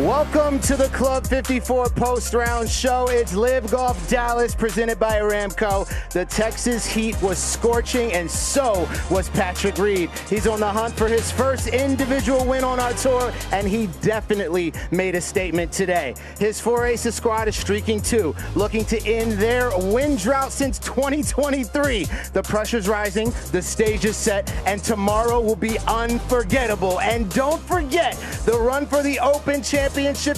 Welcome to the Club 54 post-round show. It's LIV Golf Dallas presented by Aramco. The Texas heat was scorching and so was Patrick Reed. He's on the hunt for his first individual win on our tour and he definitely made a statement today. His Four Aces squad is streaking too, looking to end their win drought since 2023. The pressure's rising, the stage is set, and tomorrow will be unforgettable. And don't forget, the run for the Open Championship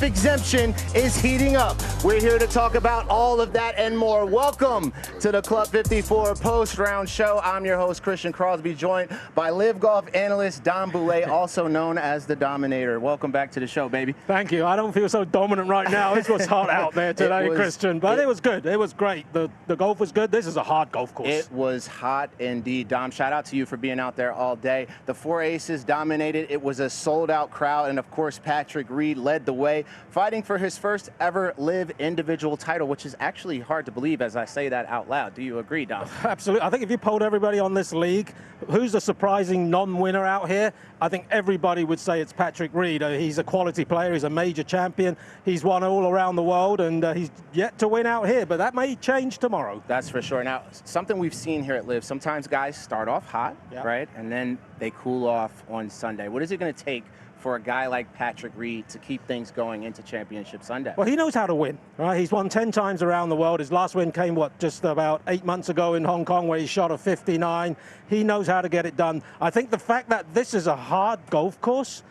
exemption is heating up. We're here to talk about all of that and more. Welcome to the Club 54 post-round show. I'm your host, Christian Crosby, joined by LIV Golf analyst Dom Boulay, also known as the Dominator. Welcome back to the show, baby. Thank you. I don't feel so dominant right now. It was hot out there today, Christian, but it was good. It was great. The golf was good. This is a hard golf course. It was hot indeed. Dom, shout out to you for being out there all day. The Four Aces dominated. It was a sold-out crowd, and of course, Patrick Reed led the way, fighting for his first ever LIV individual title, which is actually hard to believe as I say that out loud. Do you agree, Dom? Absolutely. I think if you polled everybody on this league, who's the surprising non-winner out here, I think everybody would say it's Patrick Reed. He's a quality player. He's a major champion. He's won all around the world, and he's yet to win out here, but that may change tomorrow. That's for sure. Now, something we've seen here at LIV, sometimes guys start off hot, right, and then they cool off on Sunday. What is it going to take for a guy like Patrick Reed to keep things going into Championship Sunday? Well, he knows how to win, right? He's won 10 times around the world. His last win came, just about 8 months ago in Hong Kong, where he shot a 59. He knows how to get it done. I think the fact that this is a hard golf course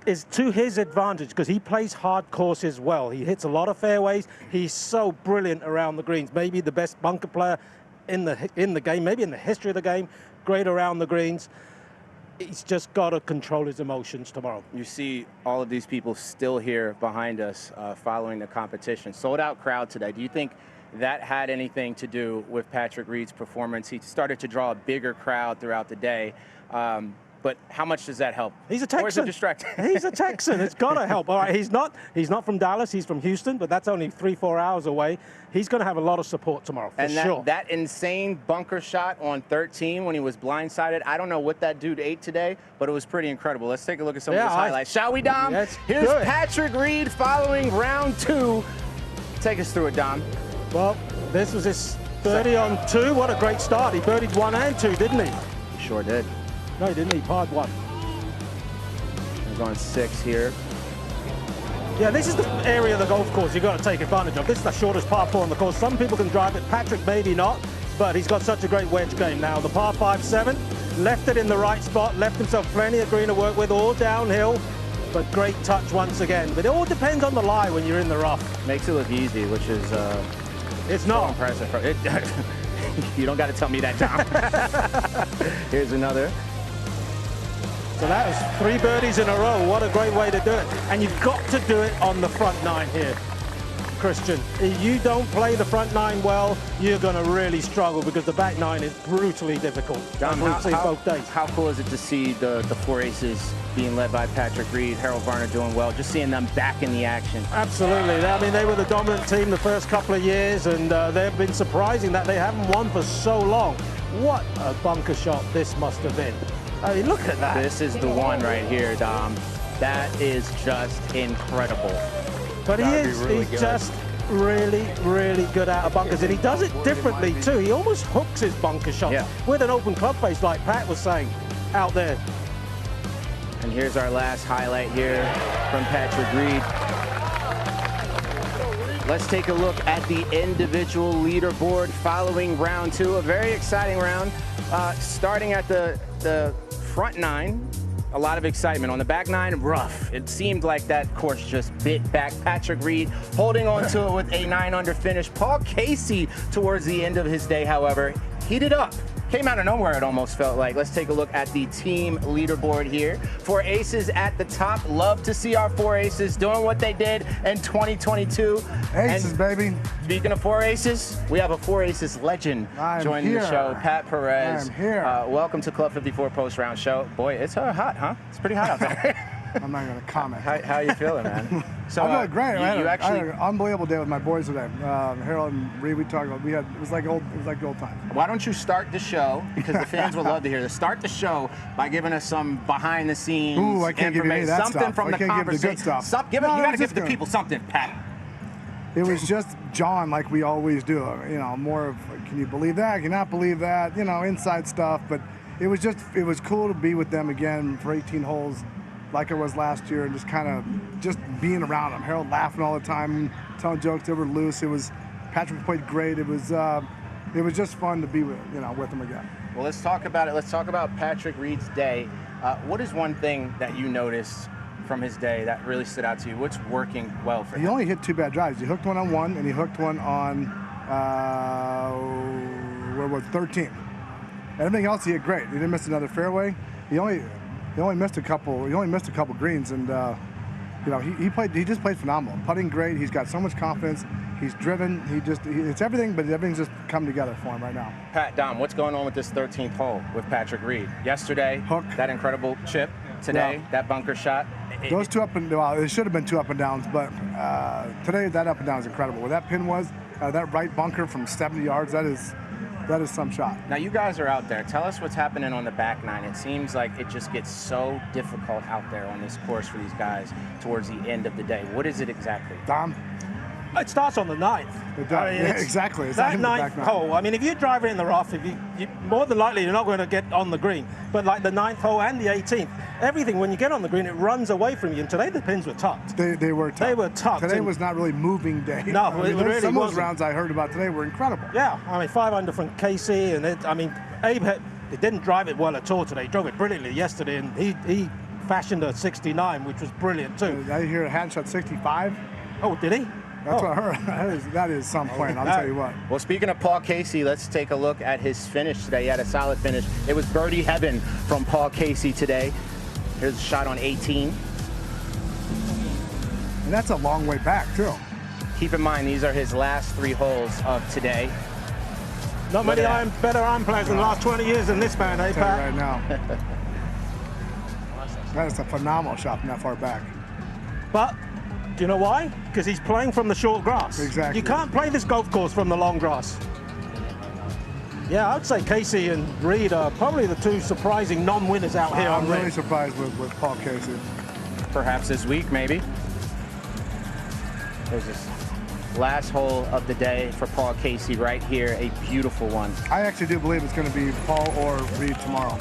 is to his advantage because he plays hard courses well. He hits a lot of fairways. He's so brilliant around the greens. Maybe the best bunker player in the game, maybe in the history of the game. Great around the greens. He's just got to control his emotions tomorrow. You see all of these people still here behind us following the competition. Sold out crowd today. Do you think that had anything to do with Patrick Reed's performance? He started to draw a bigger crowd throughout the day. But how much does that help? He's a Texan. Or is it distracting? He's a Texan. It's got to help. All right, he's not from Dallas. He's from Houston, but that's only 3-4 hours away. He's going to have a lot of support tomorrow, for sure. That insane bunker shot on 13 when he was blindsided, I don't know what that dude ate today, but it was pretty incredible. Let's take a look at some of his highlights. Shall we, Dom? Here's good. Patrick Reed following round 2. Take us through it, Dom. Well, this was his 30 on 2. What a great start. He birdied 1 and 2, didn't he? Sure did. No, he didn't. He parred 1. He's on 6 here. Yeah, this is the area of the golf course you've got to take advantage of. This is the shortest par 4 on the course. Some people can drive it. Patrick maybe not, but he's got such a great wedge game now. The par 5-7, left it in the right spot, left himself plenty of green to work with, all downhill, but great touch once again. But it all depends on the lie when you're in the rough. Makes it look easy, which is it's not impressive. You don't got to tell me that, Tom. Here's another. So that was 3 birdies in a row. What a great way to do it. And you've got to do it on the front 9 here, Christian. If you don't play the front 9 well, you're going to really struggle because the back 9 is brutally difficult. Both days. How cool is it to see the Four Aces being led by Patrick Reed, Harold Varner doing well, just seeing them back in the action? Absolutely. I mean, they were the dominant team the first couple of years, and they've been surprising that they haven't won for so long. What a bunker shot this must have been. I mean, look at that. This is the one right here, Dom. That is just incredible. But he's just really, really good out of bunkers, and he does it differently too. He almost hooks his bunker shot with an open club face, like Pat was saying out there. And here's our last highlight here from Patrick Reed. Let's take a look at the individual leaderboard following round 2. A very exciting round. Starting at the front 9, a lot of excitement. On the back 9, rough. It seemed like that course just bit back. Patrick Reed holding on to it with a 9-under finish. Paul Casey, towards the end of his day, however, heated up. Came out of nowhere, it almost felt like. Let's take a look at the team leaderboard here. Four Aces at the top. Love to see our Four Aces doing what they did in 2022. Aces, baby. Speaking of Four Aces, we have a Four Aces legend joining the show, Pat Perez. I'm here. Welcome to Club 54 post-round show. Boy, it's hot, huh? It's pretty hot out there. I'm not going to comment. How you feeling, man? So I'm feeling great. I had actually an unbelievable day with my boys today. Harold and Reed, we talked about. It was like old times. Why don't you start the show, because the fans would love to hear this. Start the show by giving us some behind the scenes Ooh, I can't give you any of that something stuff. from I the can't give the conversation. good stuff. You got to give the people something, Pat. It was just John, like we always do. More of, can you believe that? Can you not believe that? Inside stuff. But it was cool to be with them again for 18 holes, like it was last year, and just being around them. Harold laughing all the time, telling jokes that were loose. Patrick played great. It was just fun to be with them again. Well, let's talk about it. Let's talk about Patrick Reed's day. What is one thing that you noticed from his day that really stood out to you? What's working well for him? He only hit 2 bad drives. He hooked one on 1, and he hooked one on 13. Everything else he hit great. He didn't miss another fairway. He only missed a couple. He only missed a couple greens, and he just played phenomenal. Putting great. He's got so much confidence. He's driven. It's everything, but everything's just come together for him right now. Pat, Dom, what's going on with this 13th hole with Patrick Reed? Yesterday, hook, that incredible chip. Today, that bunker shot. Those 2 up and it should have been 2 up and downs, but today that up and down is incredible. Where that pin was, that right bunker from 70 yards, that is some shot. Now you guys are out there. Tell us what's happening on the back nine. It seems like it just gets so difficult out there on this course for these guys towards the end of the day. What is it exactly? Dom? It starts on the 9th. It does. Exactly. It's that 9th hole. I mean, if you drive it in the rough, you more than likely you're not going to get on the green. But like the 9th hole and the 18th, everything when you get on the green, it runs away from you. And today the pins were tucked. They were tucked. They were tucked. Today was not really moving day. No, it really some of those wasn't. rounds I heard about today were incredible. Yeah, I mean 5 under from Casey, and Abe didn't drive it well at all today. He drove it brilliantly yesterday, and he fashioned a 69, which was brilliant too. I hear a hand shot 65. Oh, did he? That's what I heard. That is some point, I'll tell you what. Well, speaking of Paul Casey, let's take a look at his finish today. He had a solid finish. It was birdie heaven from Paul Casey today. Here's a shot on 18. And that's a long way back, too. Keep in mind, these are his last 3 holes of today. Not many better iron players in the last 20 years than this man, eh, Pat? Right now. That is a phenomenal shot from that far back. But do you know why? Because he's playing from the short grass. Exactly. You can't play this golf course from the long grass. Yeah, I would say Casey and Reed are probably the 2 surprising non-winners out here. I'm really surprised with Paul Casey. Perhaps this week, maybe. There's this last hole of the day for Paul Casey right here, a beautiful one. I actually do believe it's going to be Paul or Reed tomorrow.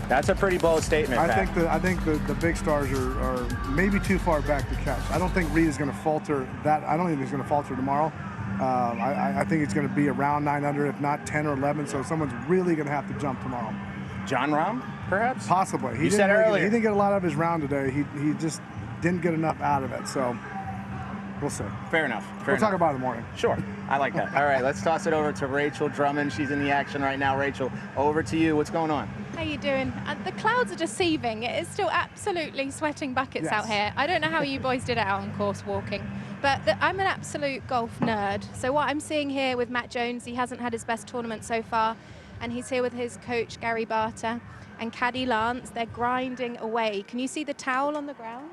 That's a pretty bold statement, Pat. I think the big stars are maybe too far back to catch. I don't think Reed is going to falter that. I don't think he's going to falter tomorrow. I think it's going to be around 9 under, if not 10 or 11. So someone's really going to have to jump tomorrow. John Rahm, perhaps? Possibly. You said earlier. He didn't get a lot of his round today. He just didn't get enough out of it. So we'll see. Fair enough. We'll talk about it in the morning. Sure. I like that. All right, let's toss it over to Rachel Drummond. She's in the action right now. Rachel, over to you. What's going on? How you doing? The clouds are deceiving. It is still absolutely sweating buckets out here. I don't know how you boys did it out on course walking, but I'm an absolute golf nerd. So what I'm seeing here with Matt Jones, he hasn't had his best tournament so far, and he's here with his coach, Gary Barter, and caddy Lance. They're grinding away. Can you see the towel on the ground?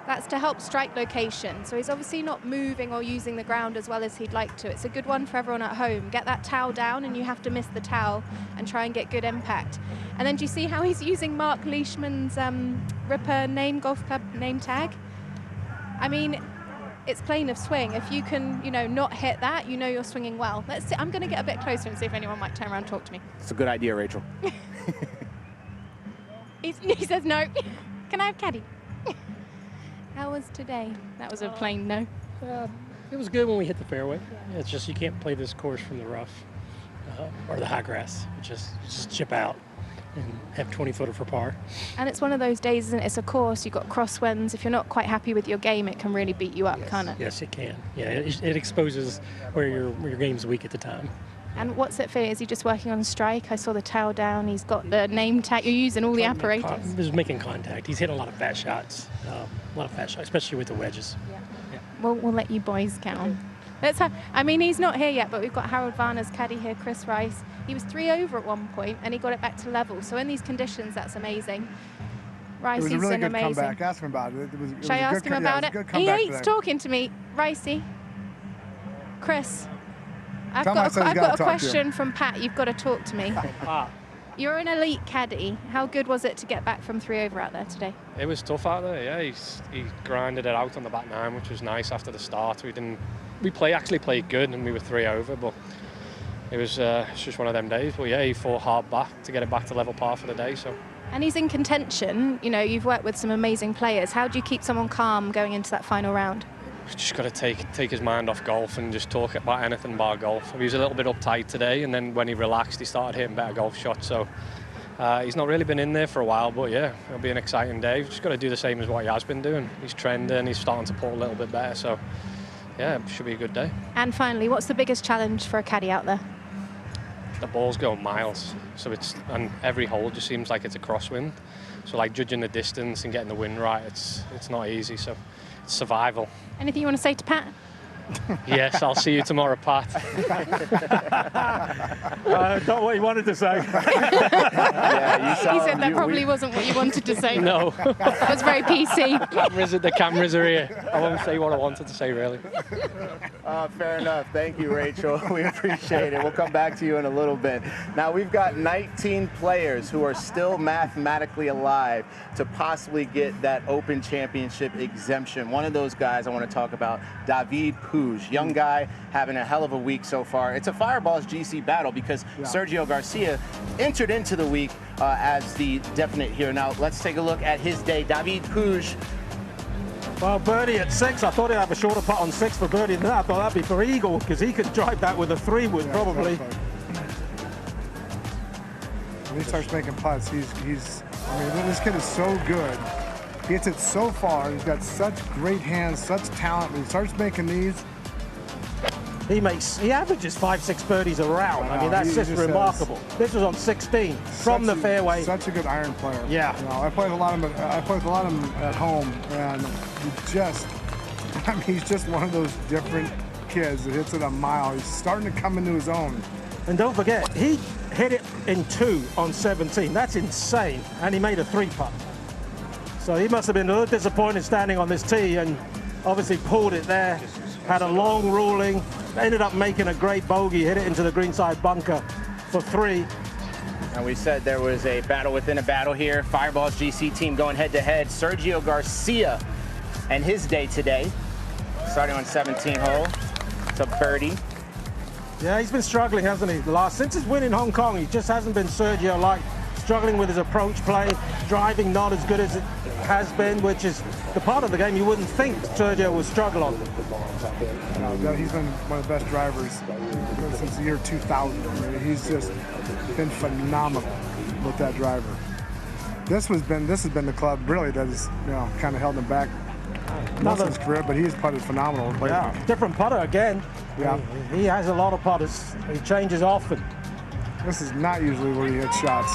That's to help strike location. So he's obviously not moving or using the ground as well as he'd like to. It's a good one for everyone at home. Get that towel down and you have to miss the towel and try and get good impact. And then do you see how he's using Mark Leishman's Ripper golf club name tag? I mean, it's plane of swing. If you can, not hit that, you're swinging well. Let's see. I'm going to get a bit closer and see if anyone might turn around and talk to me. It's a good idea, Rachel. He says no. Can I have caddy? How was today? That was a plain no. It was good when we hit the fairway. Yeah, it's just you can't play this course from the rough or the high grass. Just chip out and have 20-footer for par. And it's one of those days, isn't it? It's a course. You've got crosswinds. If you're not quite happy with your game, it can really beat you up, can't it? Yes, it can. Yeah, it exposes where your game's weak at the time. And what's it for? Is he just working on strike? I saw the towel down. He's got the name tag. You're using all the apparatus. He's making contact. He's hitting a lot of fat shots. Especially with the wedges. Yeah. We'll let you boys count. He's not here yet, but we've got Harold Varner's caddy here, Chris Rice. He was 3 over at one point, and he got it back to level. So in these conditions, that's amazing. Ricey's It was a really been good amazing. comeback. Ask him about it. Should I ask him about it? He hates talking to me. Ricey. Chris. I've got a question from Pat. You've got to talk to me. You're an elite caddy. How good was it to get back from 3 over out there today? It was tough out there, yeah. He grinded it out on the back 9, which was nice after the start. Actually played good, and we were 3 over, but it was just one of them days. But yeah, he fought hard back to get it back to level par for the day. So. And he's in contention. You know, you've worked with some amazing players. How do you keep someone calm going into that final round? Just got to take his mind off golf and just talk about anything bar golf. He was a little bit uptight today, and then when he relaxed, he started hitting better golf shots. So he's not really been in there for a while, but yeah, it'll be an exciting day. Just got to do the same as what he has been doing. He's trending, he's starting to pull a little bit better. So yeah, it should be a good day. And finally, what's the biggest challenge for a caddy out there? The balls go miles, and every hole just seems like it's a crosswind. So like judging the distance and getting the wind right, it's not easy. So it's survival. Anything you want to say to Pat? Yes, I'll see you tomorrow, Pat. Not what he wanted to say. Yeah, He said that probably wasn't what you wanted to say. No. That was very PC. The cameras are here. I won't say what I wanted to say, really. Fair enough. Thank you, Rachel. We appreciate it. We'll come back to you in a little bit. Now, we've got 19 players who are still mathematically alive to possibly get that Open Championship exemption. One of those guys I want to talk about, David Puig. Young guy, having a hell of a week so far. It's a Fireballs GC battle because Sergio Garcia entered into the week as the definite here. Now, let's take a look at his day. David Puig. Well, birdie at 6. I thought he'd have a shorter putt on 6 for birdie than that. I thought that'd be for eagle because he could drive that with a 3-wood probably. Exactly. When he starts making putts, I mean, this kid is so good. He hits it so far. He's got such great hands, such talent. When he starts making these, he averages 5-6 birdies a round. I mean, that's just remarkable. This was on 16 from the fairway. Such a good iron player. Yeah. You know, I played with a lot of them at home, and he's just one of those different kids that hits it a mile. He's starting to come into his own. And don't forget, he hit it in 2 on 17. That's insane. And he made a 3-putt. So he must have been a little disappointed standing on this tee and obviously pulled it there. Had a long ruling, ended up making a great bogey, hit it into the greenside bunker for 3. And we said there was a battle within a battle here. Fireballs GC team going head-to-head. Sergio Garcia and his day today, starting on 17 hole. It's a birdie. Yeah, he's been struggling, hasn't he? Since his win in Hong Kong, he just hasn't been Sergio-like. Struggling with his approach play, driving not as good as it has been, which is the part of the game you wouldn't think Sergio would struggle on. He's been one of the best drivers since the year 2000. I mean, he's just been phenomenal with that driver. This has been the club really that has kind of held him back most of his career, but he's putted phenomenal. Yeah, different putter again. Yeah, he has a lot of putters. He changes often. This is not usually where he hits shots.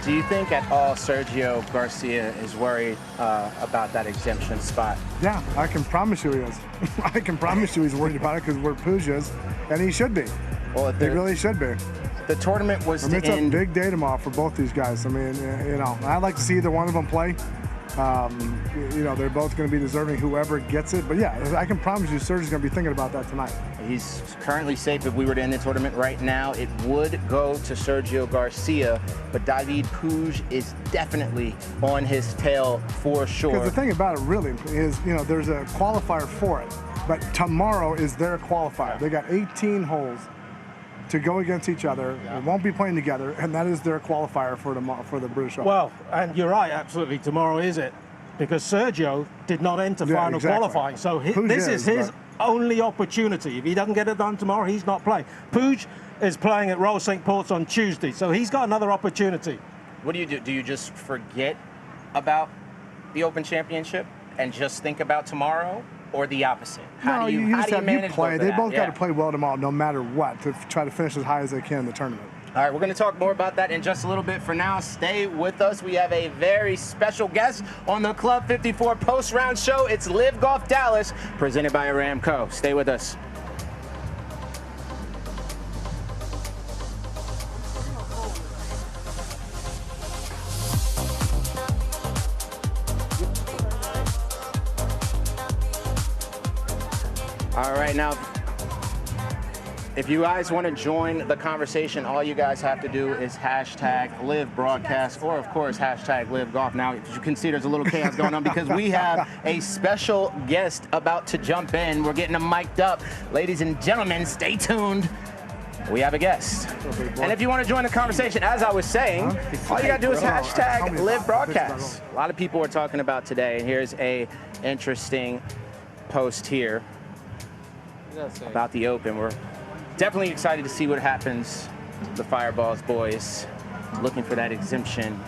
Do you think at all Sergio Garcia is worried about that exemption spot? Yeah, I can promise you he is. I can promise you he's worried about it because we're Pujas, and he should be. Well, he really should be. The tournament was to it's a big day tomorrow for both these guys. I mean, I'd like to see either one of them play. They're both going to be deserving, whoever gets it. But yeah, I can promise you Sergio's going to be thinking about that tonight. He's currently safe. If we were to end the tournament right now, it would go to Sergio Garcia. But David Puig is definitely on his tail for sure. Because the thing about it really is, there's a qualifier for it. But tomorrow is their qualifier. They got 18 holes to go against each other. They won't be playing together, and that is their qualifier for the British Open. Well, and you're right, absolutely. Tomorrow is it, because Sergio did not enter final qualifying, so this is his only opportunity. If he doesn't get it done tomorrow, he's not playing. Puig is playing at Royal St. Paul's on Tuesday, so he's got another opportunity. What do you do? Do you just forget about the Open Championship and just think about tomorrow? Or the opposite? How do you manage play? both They both got to play well tomorrow, no matter what, to try to finish as high as they can in the tournament. All right, we're going to talk more about that in just a little bit. For now, stay with us. We have a very special guest on the Club 54 post-round show. It's LIV Golf Dallas, presented by Aramco. Stay with us. right, now, if you guys want to join the conversation, all you guys have to do is hashtag Live Broadcast, or of course hashtag Live Golf. Now, as you can see, there's a little chaos going on because we have a special guest about to jump in. We're getting them mic'd up. Ladies and gentlemen, stay tuned. We have a guest. And if you want to join the conversation, as I was saying, all you got to do is hashtag Live Broadcast. A lot of people are talking about today, and here's a interesting post here about the Open. We're definitely excited to see what happens. The Fireballs boys looking for that exemption.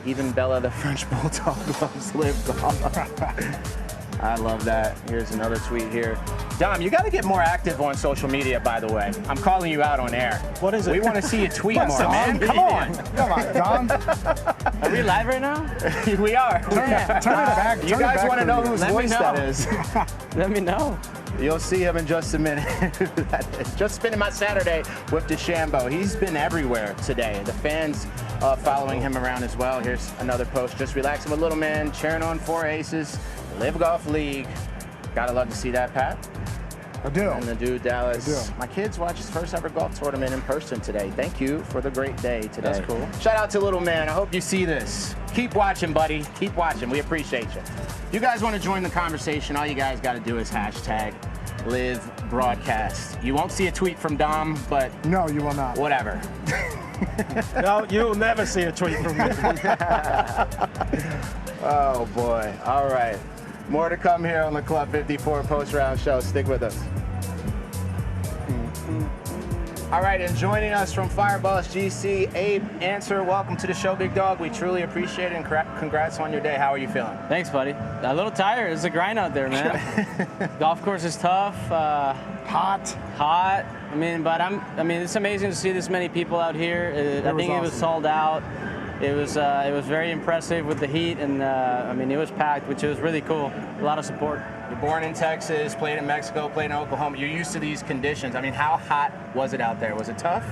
Even Bella, the French Bulldog, loves Live Golf. I love that. Here's another tweet here. Dom, you got to get more active on social media, by the way. I'm calling you out on air. What is it? We want to see you tweet more, man. Come on. Come on, Dom. Are we live right now? We are. Turn it back. You guys want to know whose voice that is? Let me know. You'll see him in just a minute. Just spending my Saturday with DeChambeau. He's been everywhere today. The fans following him around as well. Here's another post. Just relaxing with little man, cheering on 4 aces. Live Golf League. Gotta love to see that, Pat. I do. And the dude Dallas. I do. My kids watched his first ever golf tournament in person today. Thank you for the great day today. That's cool. Shout out to little man. I hope you see this. Keep watching, buddy. Keep watching. We appreciate you. If you guys want to join the conversation, all you guys got to do is hashtag Live Broadcast. You won't see a tweet from Dom, but No, you will not. whatever. No, you'll never see a tweet from me. Oh boy. All right. More to come here on the Club 54 post-round show. Stick with us. All right, and joining us from Fireballs GC, Abe Answer. Welcome to the show, big dog. We truly appreciate it, and congrats on your day. How are you feeling? Thanks, buddy. A little tired. It's a grind out there, man. Golf course is tough. Hot. I mean, but it's amazing to see this many people out here. I think it was sold out. It was very impressive with the heat, and it was packed, which was really cool. A lot of support. You're born in Texas, played in Mexico, played in Oklahoma. You're used to these conditions. I mean, how hot was it out there? Was it tough?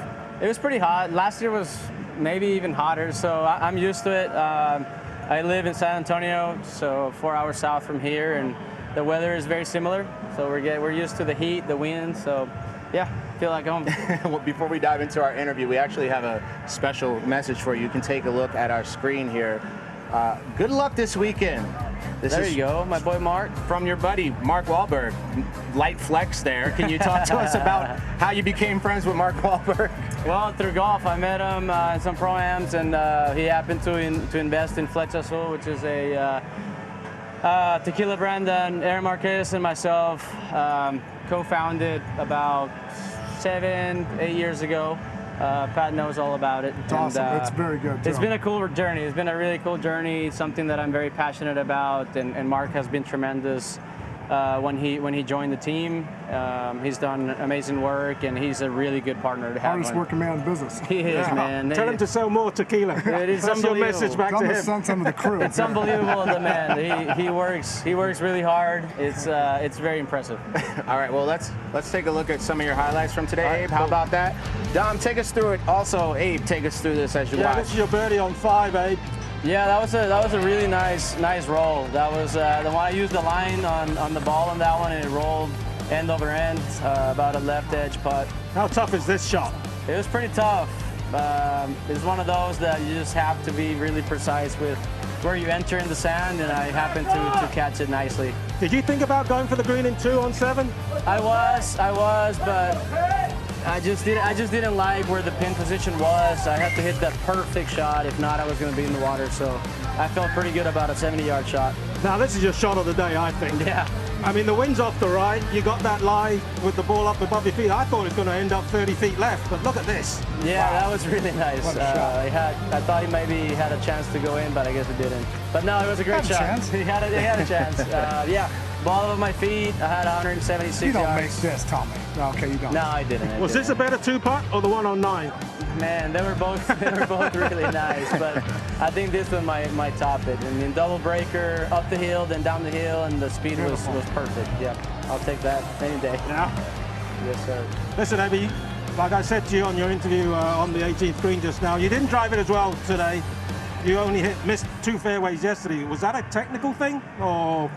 It was pretty hot. Last year was maybe even hotter, so I'm used to it. I live in San Antonio, so 4 hours south from here, and the weather is very similar. So we're used to the heat, the wind. So yeah, feel like home. Well, before we dive into our interview, we actually have a special message for you. You can take a look at our screen here. Good luck this weekend. There you go, my boy Mark. From your buddy, Mark Wahlberg. Light flex there. Can you talk to us about how you became friends with Mark Wahlberg? Well, through golf. I met him in some pro-ams, and he happened to invest in Flex Azul, which is a tequila brand that Aaron Marquez and myself co-founded about 7-8 years ago. Pat knows all about it. It's awesome. It's very good, too. It's been a cool journey. It's been a really cool journey, something that I'm very passionate about, and Mark has been tremendous when he joined the team. He's done amazing work, and he's a really good partner to have. Hardest working man in business. He is, man. Tell him to sell more tequila. It is That's your message back to him. Some of the crew. It's unbelievable, the man. He works really hard. It's very impressive. All right, well, let's take a look at some of your highlights from today, Abe. How about that? Dom, take us through it. Also, Abe, take us through this as you watch. This is your birdie on 5, Abe. Yeah, that was a really nice roll. That was the one I used the line on the ball on that one, and it rolled end over end, about a left edge putt. How tough is this shot? It was pretty tough. It's one of those that you just have to be really precise with where you enter in the sand, and I happened to catch it nicely. Did you think about going for the green in 2 on 7? I was, but I just didn't like where the pin position was. I had to hit that perfect shot. If not, I was going to be in the water. So I felt pretty good about a 70-yard shot. Now, this is your shot of the day, I think. Yeah. I mean, the wind's off the right. You got that lie with the ball up above your feet. I thought it was going to end up 30 feet left, but look at this. Yeah, wow. That was really nice. What a shot. I thought he maybe had a chance to go in, but I guess it didn't. But no, it was a great shot. He had a chance. Yeah. Ball over my feet. I had 176 yards. You don't make this, Tommy. No, okay, you don't. No, I didn't. Was this a better 2-putt or the one on 9? Man, they were both really nice, but I think this one might top it. I mean, double breaker, up the hill, then down the hill, and the speed was perfect. Yeah, I'll take that any day. Yeah. Yes, sir. Listen, Abby, like I said to you on your interview on the 18th green just now, you didn't drive it as well today. You only missed 2 fairways yesterday. Was that a technical thing, or?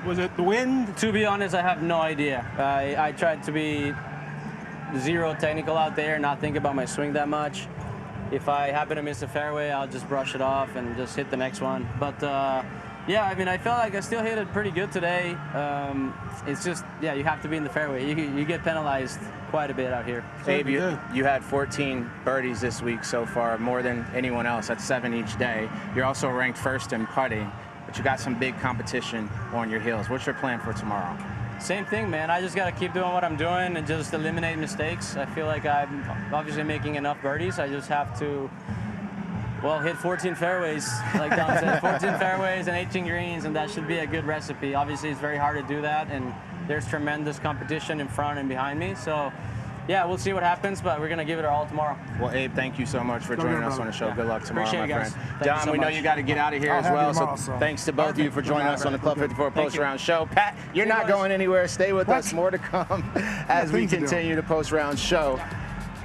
Was it the wind? To be honest, I have no idea. I tried to be zero technical out there, not think about my swing that much. If I happen to miss a fairway, I'll just brush it off and just hit the next one. But yeah, I mean, I felt like I still hit it pretty good today. It's just, yeah, you have to be in the fairway. You get penalized quite a bit out here. Abe, you had 14 birdies this week so far, more than anyone else. That's 7 each day. You're also ranked first in putting, but you got some big competition on your heels. What's your plan for tomorrow? Same thing, man. I just got to keep doing what I'm doing and just eliminate mistakes. I feel like I'm obviously making enough birdies. I just have to, well, hit 14 fairways, like Dom said, 14 fairways and 18 greens, and that should be a good recipe. Obviously, it's very hard to do that, and there's tremendous competition in front and behind me. So, yeah, we'll see what happens, but we're going to give it our all tomorrow. Well, Abe, thank you so much for joining us on the show. Yeah. Good luck tomorrow, Appreciate my it, guys. friend. Thank you Dom, so we know much. you got to get out of here as well, so thanks to both of you for joining us on the Club 54 post-round show. Pat, you're not going anywhere. Stay with us. More to come as we continue the post-round show.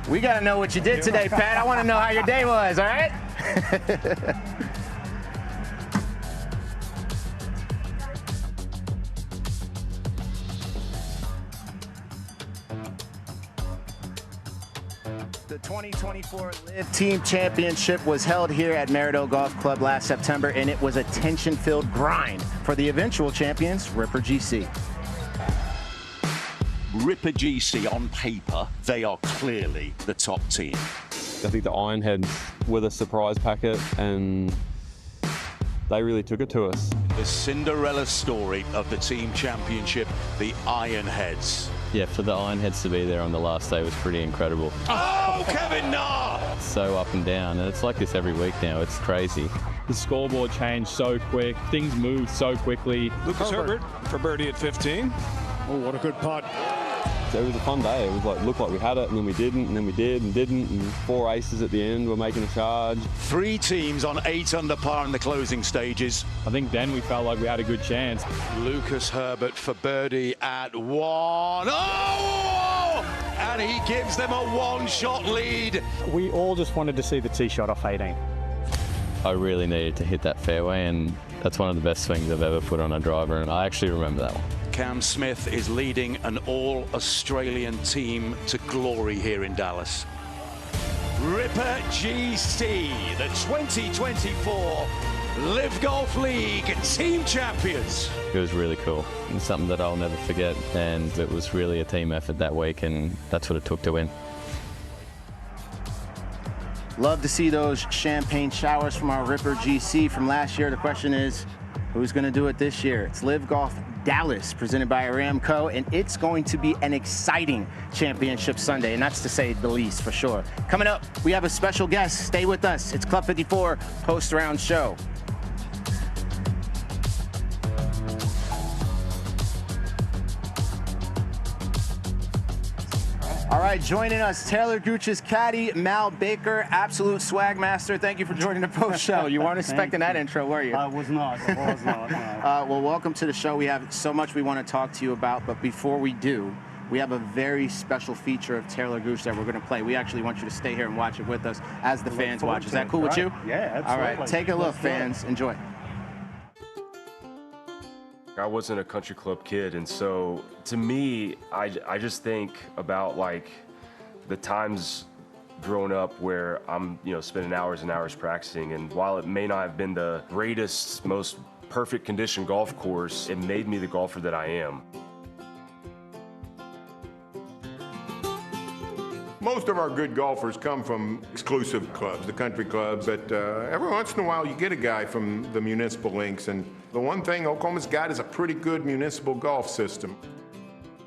We got to know what you did today, Pat. I want to know how your day was, all right? The 2024 LIV Team Championship was held here at Maridoe Golf Club last September, and it was a tension-filled grind for the eventual champions, Ripper GC. Ripper GC, on paper, they are clearly the top team. I think the Ironheads were the surprise packet, and they really took it to us. The Cinderella story of the team championship, the Ironheads. Yeah, for the Ironheads to be there on the last day was pretty incredible. Oh, Kevin Na! So up and down, and it's like this every week now. It's crazy. The scoreboard changed so quick. Things moved so quickly. Lucas Herbert for birdie at 15. Oh, what a good putt. So it was a fun day. It was like, looked like we had it, and then we didn't, and then we did and didn't, and 4 aces at the end. We're making a charge. 3 teams on 8 under par in the closing stages. I think then we felt like we had a good chance. Lucas Herbert for birdie at 1. Oh! And he gives them a 1-shot lead. We all just wanted to see the tee shot off 18. I really needed to hit that fairway, and that's one of the best swings I've ever put on a driver, and I actually remember that one. Cam Smith is leading an all-Australian team to glory here in Dallas. Ripper GC, the 2024 LIV Golf League Team Champions. It was really cool. It's something that I'll never forget, and it was really a team effort that week, and that's what it took to win. Love to see those champagne showers from our Ripper GC from last year. The question is, who's going to do it this year? It's LIV Golf Dallas, presented by Aramco, and it's going to be an exciting championship Sunday, and that's to say the least, for sure. Coming up, we have a special guest. Stay with us. It's Club 54 post-round show. All right, joining us, Taylor Gooch's caddy, Mal Baker, absolute swag master. Thank you for joining the post show. You weren't expecting that intro, were you? I was not. No. Well, welcome to the show. We have so much we want to talk to you about, but before we do, we have a very special feature of Taylor Gooch that we're going to play. We actually want you to stay here and watch it with us as the fans watch. Is that cool with you? Yeah, absolutely. All right, take a look, fans. Enjoy. I wasn't a country club kid, and so to me, I just think about like the times growing up where I'm, spending hours and hours practicing, and while it may not have been the greatest, most perfect condition golf course, it made me the golfer that I am. Most of our good golfers come from exclusive clubs, the country clubs, but every once in a while you get a guy from the municipal links, and the one thing Oklahoma's got is a pretty good municipal golf system.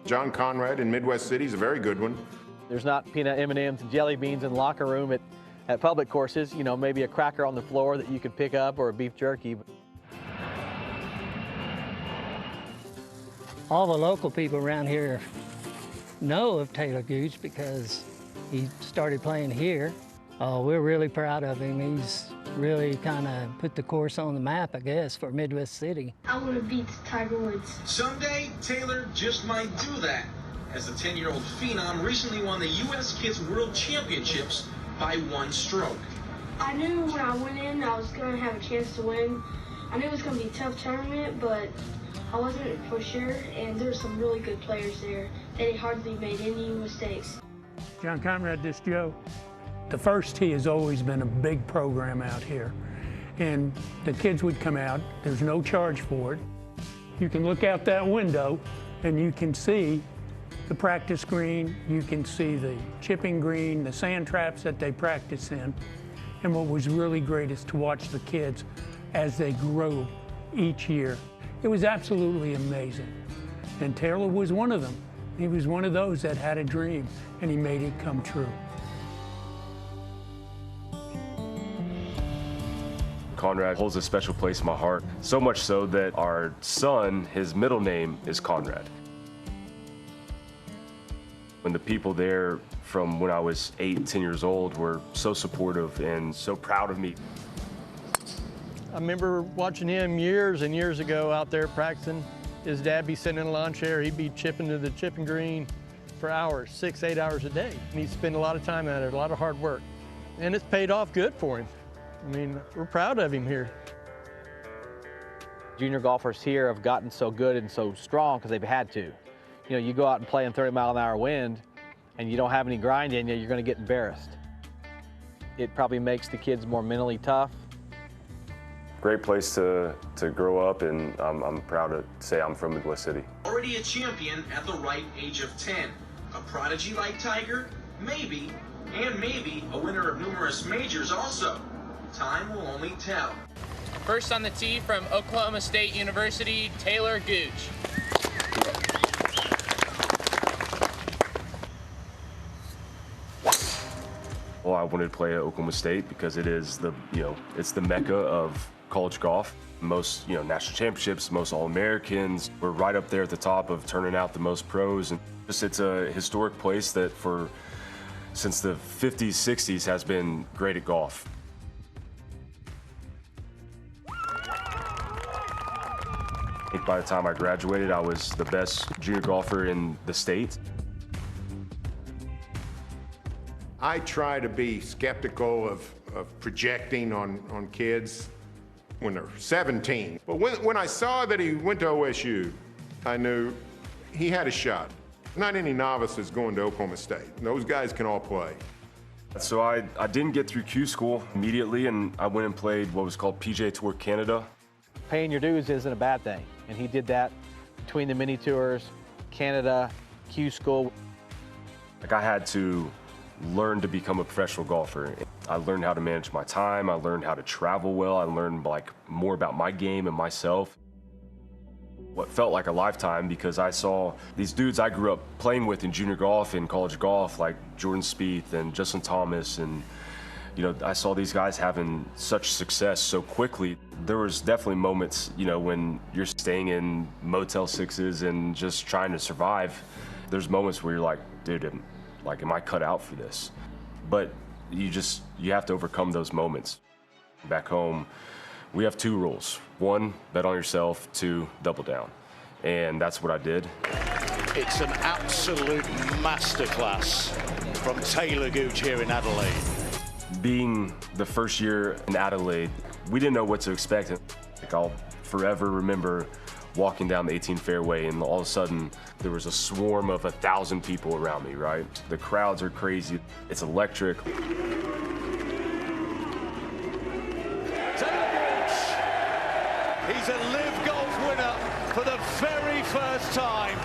John Conrad in Midwest City is a very good one. There's not peanut M&Ms and jelly beans in the locker room at public courses, maybe a cracker on the floor that you could pick up or a beef jerky. All the local people around here know of Taylor Gooch because he started playing here. We're really proud of him. He's really kind of put the course on the map, I guess, for Midwest City. I want to beat Tiger Woods. Someday, Taylor just might do that, as the 10-year-old phenom recently won the U.S. Kids World Championships by 1 stroke. I knew when I went in I was going to have a chance to win. I knew it was going to be a tough tournament, but I wasn't a pusher, and there were some really good players there. They hardly made any mistakes. John Conrad, this Joe. The first tee has always been a big program out here. And the kids would come out, there's no charge for it. You can look out that window and you can see the practice green, you can see the chipping green, the sand traps that they practice in. And what was really great is to watch the kids as they grow each year. It was absolutely amazing. And Taylor was one of them. He was one of those that had a dream and he made it come true. Conrad holds a special place in my heart, so much so that our son, his middle name is Conrad. When the people there from when I was 8, 10 years old were so supportive and so proud of me. I remember watching him years and years ago out there practicing. His dad be sitting in a lawn chair, he'd be chipping to the chipping green for hours, 6, 8 hours a day. And he'd spend a lot of time at it, a lot of hard work. And it's paid off good for him. I mean, we're proud of him here. Junior golfers here have gotten so good and so strong because they've had to. You know, you go out and play in 30-mile-an-hour wind and you don't have any grind in you, you're going to get embarrassed. It probably makes the kids more mentally tough. Great place to grow up, and I'm proud to say I'm from Midwest City. Already a champion at the ripe age of 10. A prodigy like Tiger? Maybe. And maybe a winner of numerous majors also. Time will only tell. First on the tee from Oklahoma State University, Taylor Gooch. Well, I wanted to play at Oklahoma State because it is it's the mecca of college golf. Most, national championships, most All-Americans. We're right up there at the top of turning out the most pros. And it's a historic place that since the 50s, 60s has been great at golf. I think by the time I graduated, I was the best junior golfer in the state. I try to be skeptical of projecting on kids when they're 17. But when I saw that he went to OSU, I knew he had a shot. Not any novices going to Oklahoma State. Those guys can all play. So I didn't get through Q school immediately, and I went and played what was called PGA Tour Canada. Paying your dues isn't a bad thing, and he did that between the mini tours, Canada, Q school. Like, I had to learn to become a professional golfer. I learned how to manage my time. I learned how to travel well. I learned more about my game and myself. What felt like a lifetime, because I saw these dudes I grew up playing with in junior golf and college golf, like Jordan Spieth and Justin Thomas, and I saw these guys having such success so quickly. There was definitely moments, when you're staying in Motel 6s and just trying to survive. There's moments where you're like, dude, am I cut out for this? But you have to overcome those moments. Back home, we have 2 rules. 1, bet on yourself. 2, double down. And that's what I did. It's an absolute masterclass from Taylor Gooch here in Adelaide. Being the first year in Adelaide, we didn't know what to expect. I'll forever remember walking down the 18 fairway, and all of a sudden there was a swarm of 1,000 people around me, right? The crowds are crazy. It's electric. He's a LIV Golf winner for the very first time.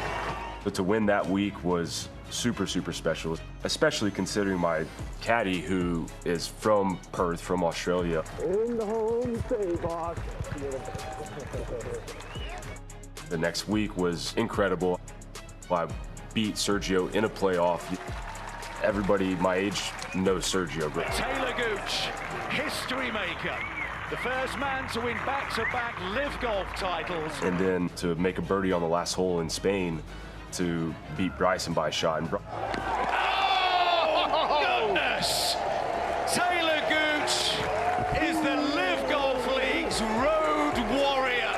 But to win that week was super, super special, especially considering my caddy, who is from Perth, from Australia. In the home state, boss. The next week was incredible. I beat Sergio in a playoff. Everybody my age knows Sergio. Taylor Gooch, history maker. The first man to win back-to-back LIV Golf titles. And then to make a birdie on the last hole in Spain to beat Bryson by a shot. Oh, goodness! Taylor Gooch is the LIV Golf League's road warrior.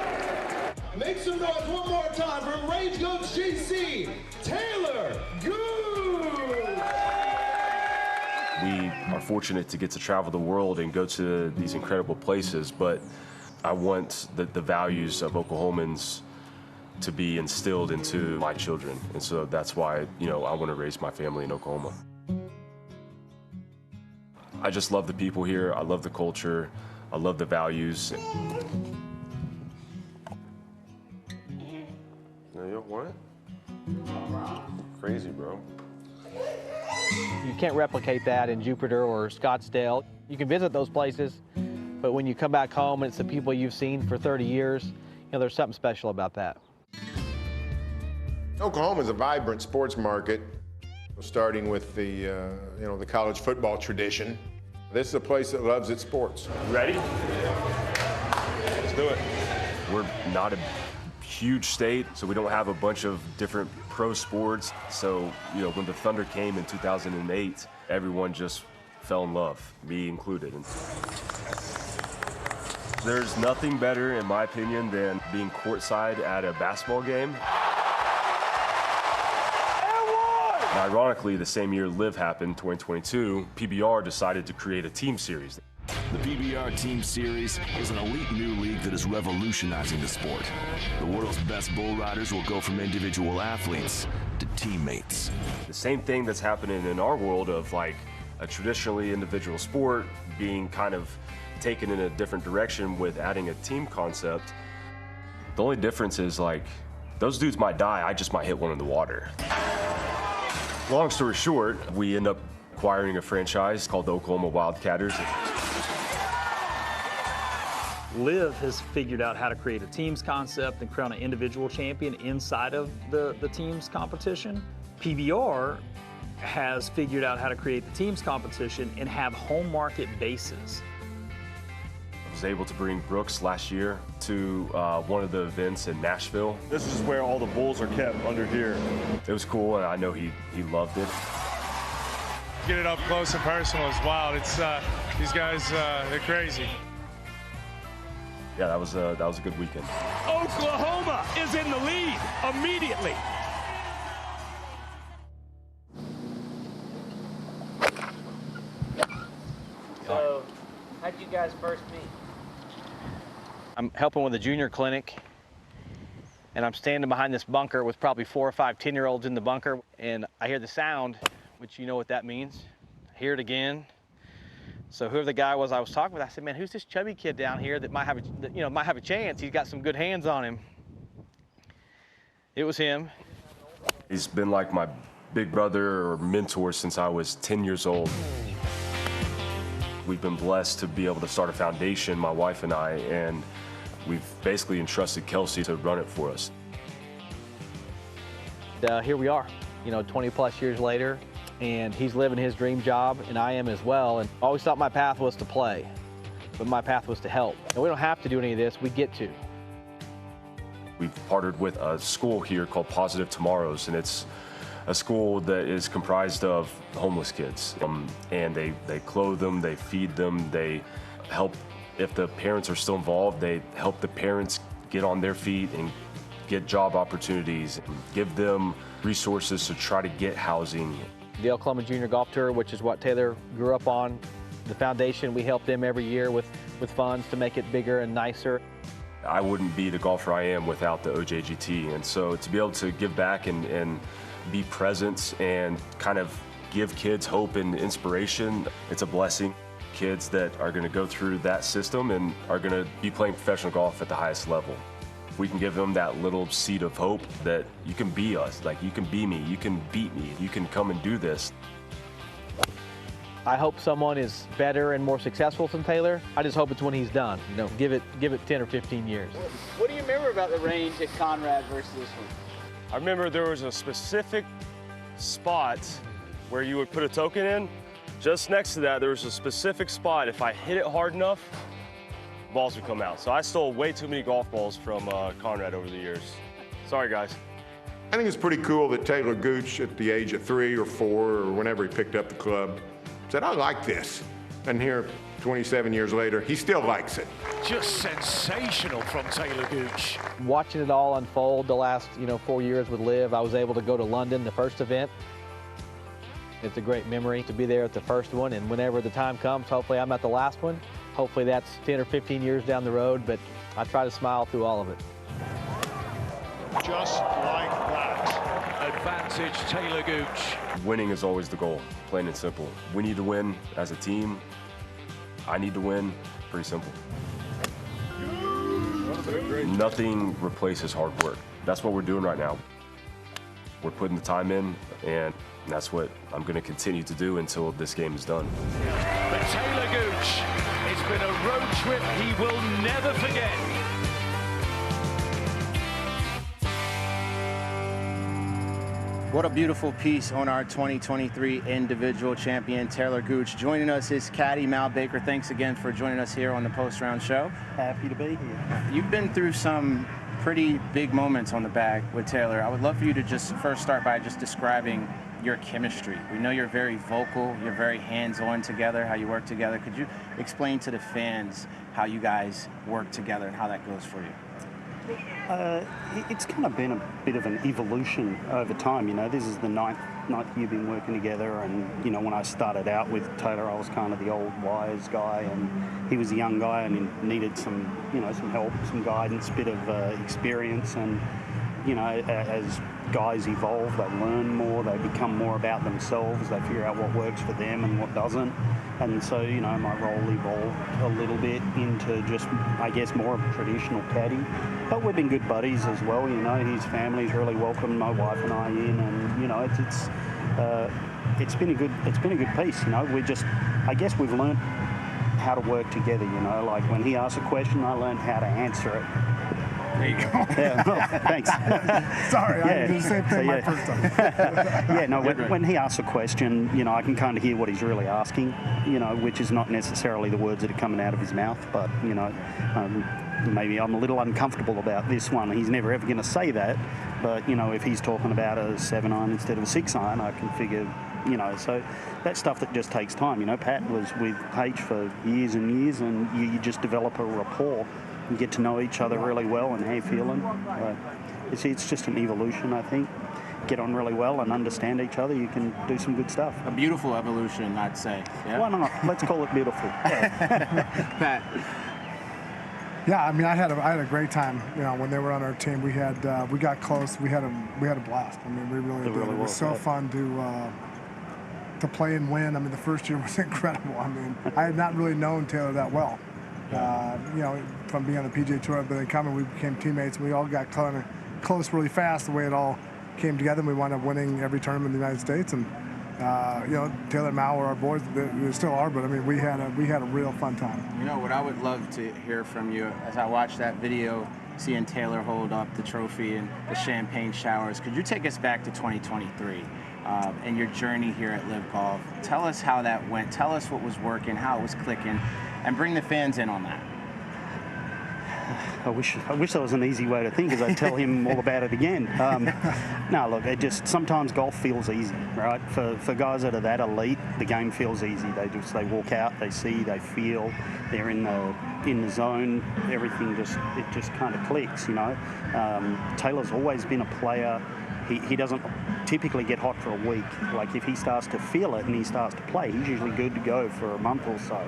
Make some noise one more time for Range Coach GC, Taylor Gooch! We are fortunate to get to travel the world and go to these incredible places, but I want the values of Oklahomans to be instilled into my children. And so that's why, you know, I want to raise my family in Oklahoma. I just love the people here. I love the culture. I love the values. Yo, what? Crazy, bro. You can't replicate that in Jupiter or Scottsdale. You can visit those places, but when you come back home and it's the people you've seen for 30 years, you know, there's something special about that. Oklahoma is a vibrant sports market, starting with the, you know, the college football tradition. This is a place that loves its sports. Ready? Let's do it. We're not a huge state, so we don't have a bunch of different pro sports. So, you know, when the Thunder came in 2008, everyone just fell in love, me included. And there's nothing better, in my opinion, than being courtside at a basketball game. And ironically, the same year LIV happened, 2022, PBR decided to create a team series. The PBR Team Series is an elite new league that is revolutionizing the sport. The world's best bull riders will go from individual athletes to teammates. The same thing that's happening in our world of like a traditionally individual sport being kind of taken in a different direction with adding a team concept. The only difference is like, those dudes might die, I just might hit one in the water. Long story short, we end up acquiring a franchise called the Oklahoma Wildcatters. LIV has figured out how to create a teams concept and crown an individual champion inside of the teams competition. PBR has figured out how to create the teams competition and have home market bases. I was able to bring Brooks last year to one of the events in Nashville. This is where all the bulls are kept, under here. It was cool, and I know he loved it. Get it up close and personal is wild. It's these guys, they're crazy. Yeah, that was a good weekend. Oklahoma is in the lead immediately. So, how'd you guys first meet? I'm helping with a junior clinic, and I'm standing behind this bunker with probably 4 or 5 10-year-olds in the bunker, and I hear the sound, which you know what that means. I hear it again. So whoever the guy was I was talking with, I said, man, who's this chubby kid down here that might have a chance? He's got some good hands on him. It was him. He's been like my big brother or mentor since I was 10 years old. We've been blessed to be able to start a foundation, my wife and I, and we've basically entrusted Kelsey to run it for us. Here we are, 20 plus years later, and he's living his dream job, and I am as well. And I always thought my path was to play, but my path was to help. And we don't have to do any of this, we get to. We've partnered with a school here called Positive Tomorrows, and it's a school that is comprised of homeless kids. And they clothe them, they feed them, they help, if the parents are still involved, they help the parents get on their feet and get job opportunities, and give them resources to try to get housing. The Oklahoma Junior Golf Tour, which is what Taylor grew up on, the foundation, we help them every year with funds to make it bigger and nicer. I wouldn't be the golfer I am without the OJGT, and so to be able to give back and be present and kind of give kids hope and inspiration, it's a blessing. Kids that are going to go through that system and are going to be playing professional golf at the highest level. If we can give them that little seed of hope that you can be us, like you can be me, you can beat me, you can come and do this. I hope someone is better and more successful than Taylor. I just hope it's when he's done. Give it 10 or 15 years. What do you remember about the range at Conrad versus this one? I remember there was a specific spot where you would put a token in. Just next to that, there was a specific spot. If I hit it hard enough, balls would come out. So I stole way too many golf balls from Conrad over the years. Sorry, guys. I think it's pretty cool that Taylor Gooch, at the age of 3 or 4, or whenever he picked up the club, said, I like this. And here, 27 years later, he still likes it. Just sensational from Taylor Gooch. Watching it all unfold the last 4 years with LIV, I was able to go to London, the first event. It's a great memory to be there at the first one, and whenever the time comes, hopefully I'm at the last one. Hopefully that's 10 or 15 years down the road, but I try to smile through all of it. Just like that. Advantage Taylor Gooch. Winning is always the goal, plain and simple. We need to win as a team. I need to win, pretty simple. Nothing replaces hard work. That's what we're doing right now. We're putting the time in, and that's what I'm going to continue to do until this game is done. But Taylor Gooch, it's been a road trip he will never forget. What a beautiful piece on our 2023 individual champion, Taylor Gooch. Joining us is caddy Mal Baker. Thanks again for joining us here on the post-round show. Happy to be here. You've been through some pretty big moments on the bag with Taylor. I would love for you to just first start by just describing your chemistry. We know you're very vocal, you're very hands-on together, how you work together. Could you explain to the fans how you guys work together and how that goes for you? It's kind of been a bit of an evolution over time. You know, this is the ninth year we've been working together, and you know, when I started out with Taylor, I was kind of the old wise guy, and he was a young guy, and he needed some help, some guidance, bit of experience. And you know, as guys evolve, they learn more, they become more about themselves, they figure out what works for them and what doesn't. And so, you know, my role evolved a little bit into just, I guess, more of a traditional caddy. But we've been good buddies as well, you know. His family's really welcomed my wife and I in, and you know, it's been a good piece, you know. I guess we've learned how to work together, you know. Like when he asks a question, I learned how to answer it. There you go. Yeah, well, thanks. Sorry, I did the same thing my first time. Yeah, no, when he asks a question, you know, I can kind of hear what he's really asking, you know, which is not necessarily the words that are coming out of his mouth, but, you know, maybe I'm a little uncomfortable about this one. He's never ever going to say that, but, you know, if he's talking about a 7-iron instead of a 6-iron, I can figure, you know, so that's stuff that just takes time. You know, Pat was with H for years and years, and you just develop a rapport and get to know each other really well and how you're feeling. It's just an evolution, I think. Get on really well and understand each other, you can do some good stuff. A beautiful evolution, I'd say. Yeah? Why not? Let's call it beautiful. Pat. Yeah, I mean, I had a great time. You know, when they were on our team, we got close. We had a blast. I mean, we really did. It was so fun to play and win. I mean, the first year was incredible. I mean, I had not really known Taylor that well. You know, from being on the PGA Tour, but then coming, we became teammates, and we all got kind of close really fast. The way it all came together, and we wound up winning every tournament in the United States. And you know, Taylor and Mal were our boys. They still are, but I mean, we had a real fun time. You know what I would love to hear from you as I watched that video, seeing Taylor hold up the trophy and the champagne showers. Could you take us back to 2023 and your journey here at LIV Golf? Tell us how that went. Tell us what was working, how it was clicking, and bring the fans in on that. I wish there was an easy way to think, as I'd tell him all about it again. No, look, sometimes golf feels easy, right? For guys that are that elite, the game feels easy. They walk out, they see, they feel, they're in the zone. Everything just kind of clicks, you know. Taylor's always been a player. He doesn't typically get hot for a week. Like if he starts to feel it and he starts to play, he's usually good to go for a month or so.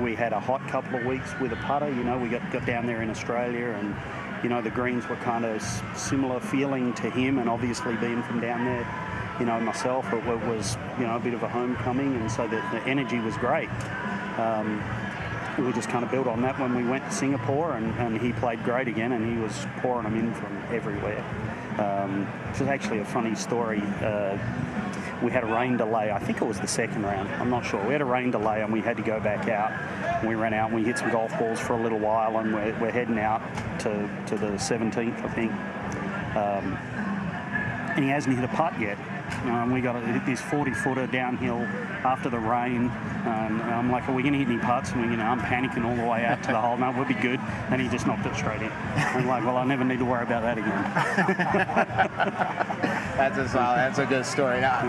We had a hot couple of weeks with a putter. You know, we got down there in Australia, and you know, the greens were kind of similar feeling to him, and obviously being from down there, you know, myself, it was, you know, a bit of a homecoming, and so the energy was great. We just kind of built on that when we went to Singapore, and he played great again, and he was pouring them in from everywhere. Which is actually a funny story. We had a rain delay. I think it was the second round. I'm not sure. We had a rain delay, and we had to go back out. And we ran out, and we hit some golf balls for a little while, and we're heading out to the 17th, I think. And he hasn't hit a putt yet. And we got this 40-footer downhill after the rain, and I'm like, are we going to hit any putts? And I'm panicking all the way out to the hole. No, we'll be good. And he just knocked it straight in. I'm like, well, I never need to worry about that again. That's a good story. Now,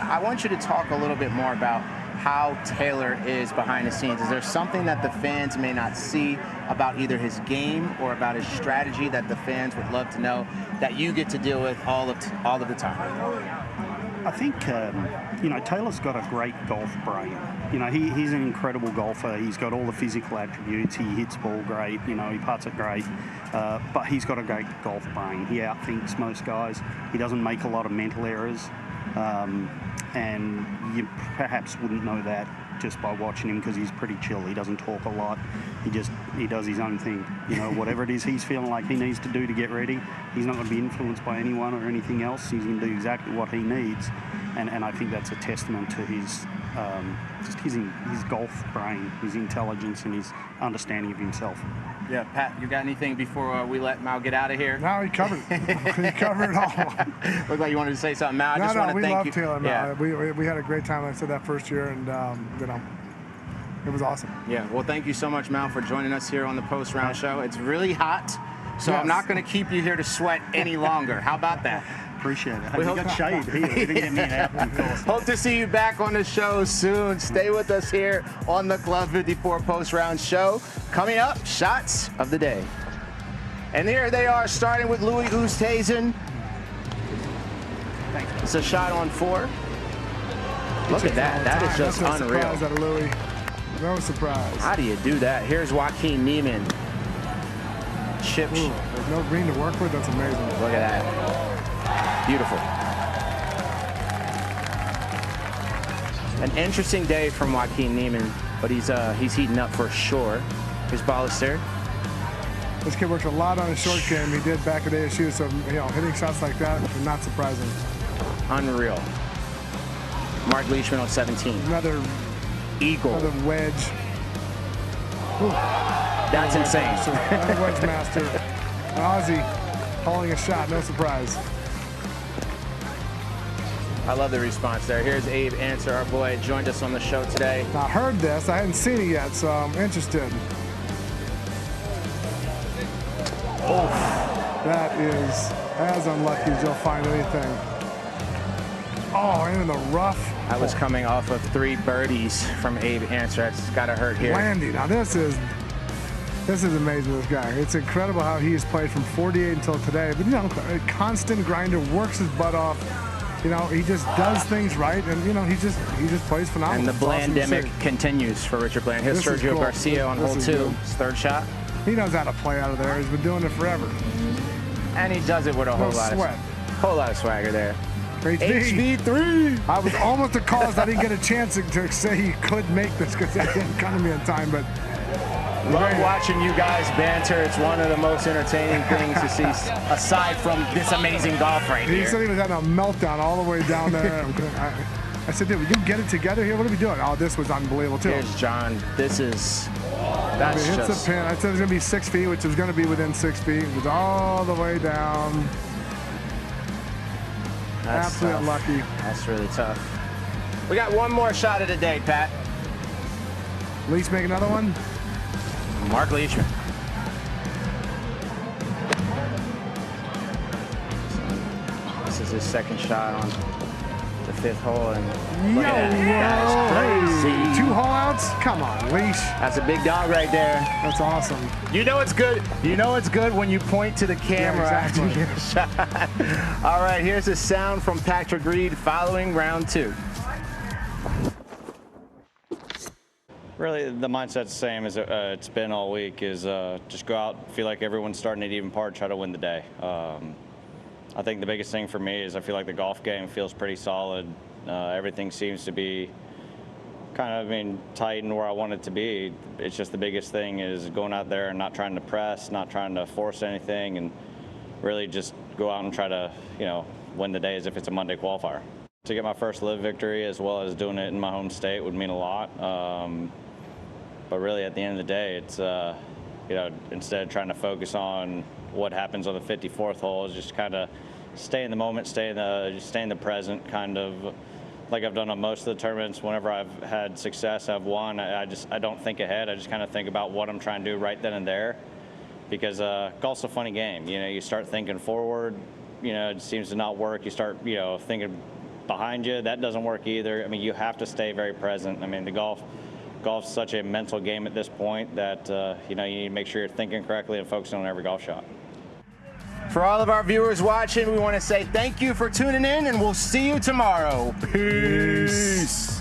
I want you to talk a little bit more about how Taylor is behind the scenes. Is there something that the fans may not see about either his game or about his strategy that the fans would love to know that you get to deal with all of the time? I think, you know, Taylor's got a great golf brain. You know, he's an incredible golfer. He's got all the physical attributes. He hits ball great. You know, he putts it great. But he's got a great golf brain. He outthinks most guys. He doesn't make a lot of mental errors. And you perhaps wouldn't know that just by watching him because he's pretty chill. He doesn't talk a lot. He does his own thing. You know, whatever it is he's feeling like he needs to do to get ready, he's not going to be influenced by anyone or anything else. He's going to do exactly what he needs. And I think that's a testament to his just his golf brain, his intelligence, and his understanding of himself. Yeah, Pat, you got anything before we let Mal get out of here? No, he covered it. He covered it all. Looked like you wanted to say something, Mal. I just want to thank you. We love Taylor, Mal. We had a great time, like I said, that first year, and you know, it was awesome. Yeah, well, thank you so much, Mal, for joining us here on the post-round show. It's really hot, so I'm not going to keep you here to sweat any longer. How about that? Appreciate it. We got shade here. We didn't get me an apple, of course. Hope to see you back on the show soon. Stay with us here on the Club 54 post-round show. Coming up, shots of the day. And here they are, starting with Louis Oosthuizen. It's a shot on 4. Look at that. That is just unreal. No surprise out of Louis. No surprise. How do you do that? Here's Joaquin Niemann. Chips. There's no green to work with. That's amazing. Look at that. Beautiful. An interesting day from Joaquin Niemann, but he's heating up for sure. His ball is there. This kid worked a lot on his short game. He did back at ASU, so you know, hitting shots like that is not surprising. Unreal. Mark Leishman on 17. Another eagle. Another wedge. Ooh. That's insane. Another wedge master. An Aussie calling a shot, no surprise. I love the response there. Here's Abe Answer, our boy, joined us on the show today. I heard this. I hadn't seen it yet, so I'm interested. Oh, that is as unlucky as you'll find anything. Oh, in the rough. I was coming off of 3 birdies from Abe Answer. That's got to hurt here. Landy. Now this is amazing, this guy. It's incredible how he has played from 48 until today. But, you know, a constant grinder, works his butt off. You know, he just does things right, and, you know, he just plays phenomenal. And the Blandemic continues for Richard Bland. Here's Sergio Garcia on hole 2, his 3rd shot. He knows how to play out of there. He's been doing it forever. And he does it with a whole lot of swagger there. HV3. I was almost a cause I didn't get a chance to say he could make this because that didn't come to me in time, but love watching you guys banter. It's one of the most entertaining things to see, aside from this amazing golf right here. He said he was having a meltdown all the way down there. I said, dude, we can get it together here. What are we doing? Oh, this was unbelievable too. Here's John. This is. That's hits the pin. I said it was going to be 6 feet, which is going to be within 6 feet. It was all the way down. That's absolutely unlucky. That's really tough. We got one more shot of the day, Pat. Leach make another one. Mark Leishman. This is his 2nd shot on the 5th hole, and look at that. That is crazy. 2 hole outs? Come on, Leash. That's a big dog right there. That's awesome. You know it's good. You know it's good when you point to the camera after you get a shot. All right, here's a sound from Patrick Reed following round 2. Really, the mindset's the same as it's been all week, is just go out, feel like everyone's starting at even par, try to win the day. I think the biggest thing for me is I feel like the golf game feels pretty solid. Everything seems to be kind of, tight and where I want it to be. It's just the biggest thing is going out there and not trying to press, not trying to force anything, and really just go out and try to, win the day as if it's a Monday qualifier. To get my first LIV victory as well as doing it in my home state would mean a lot. But really, at the end of the day, it's, instead of trying to focus on what happens on the 54th hole, is just kind of stay in the moment, stay in the present, kind of like I've done on most of the tournaments. Whenever I've had success, I've won. I don't think ahead. I just kind of think about what I'm trying to do right then and there, because golf's a funny game. You start thinking forward, it seems to not work. You start, thinking behind you, that doesn't work either. You have to stay very present. The golf's such a mental game at this point that you need to make sure you're thinking correctly and focusing on every golf shot. For all of our viewers watching, we want to say thank you for tuning in, and we'll see you tomorrow. Peace.